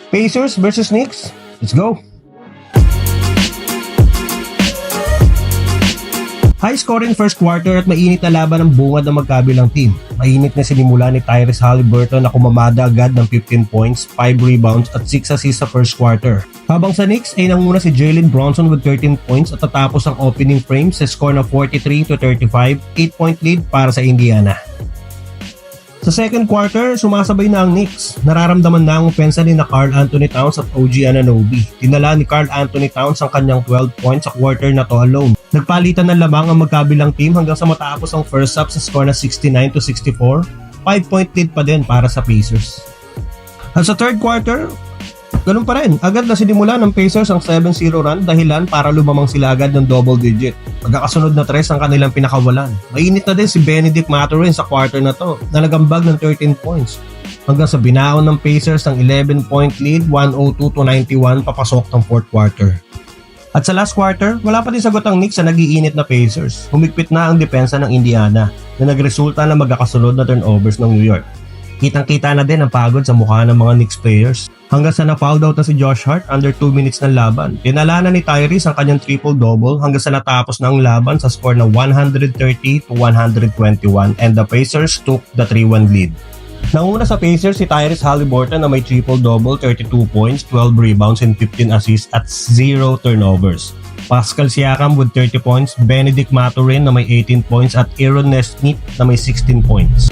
Pacers versus Knicks. Let's go! High-scoring first quarter at mainit na laban ng bungad ng magkabilang team. Mainit na sinimula ni Tyrese Haliburton na kumamada agad ng 15 points, 5 rebounds at 6 assists sa first quarter. Habang sa Knicks ay nanguna si Jalen Brunson with 13 points at tatapos ang opening frame sa score na 43-35, 8-point lead para sa Indiana. Sa second quarter, sumasabay na ang Knicks. Nararamdaman na ang opensa ni na Karl Anthony Towns at OG Anunoby. Tinala ni Karl Anthony Towns ang kanyang 12 points sa quarter na to alone. Nagpalitan ng lamang ang magkabilang team hanggang sa matapos ang first half sa score na 69-64. 5-point lead pa din para sa Pacers. At sa third quarter, ganun pa rin. Agad na sinimula ng Pacers ang 7-0 run dahilan para lumamang sila agad ng double digit. Magkakasunod na 3 ang kanilang pinakawalan. Mainit na din si Benedict Mathurin sa quarter na to na nagambag ng 13 points. Hanggang sa binaon ng Pacers ang 11-point lead, 102-91 papasok ng fourth quarter. At sa last quarter, wala pa din sagot ang Knicks sa nag-iinit na Pacers. Humigpit na ang depensa ng Indiana na nagresulta na magkakasunod na turnovers ng New York. Kitang-kita na din ang pagod sa mukha ng mga Knicks players. Hanggang sa na-fouled out na si Josh Hart under 2 minutes ng laban. Tinala na ni Tyrese ang kanyang triple-double hanggang sa natapos na ang laban sa score na 130-121 and the Pacers took the 3-1 lead. Nanguna sa Pacers si Tyrese Haliburton na may triple-double, 32 points, 12 rebounds and 15 assists at 0 turnovers. Pascal Siakam with 30 points, Benedict Mathurin na may 18 points at Aaron Nesmith na may 16 points.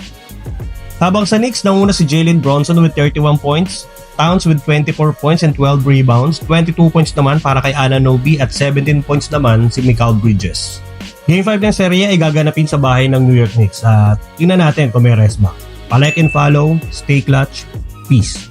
Habang sa Knicks, nanguna si Jalen Brunson with 31 points, Towns with 24 points and 12 rebounds, 22 points naman para kay Anunoby at 17 points naman si Mikal Bridges. Game 5 ng serye ay gaganapin sa bahay ng New York Knicks at tingnan natin kung may rest back. Pa-like and follow, stay clutch, peace.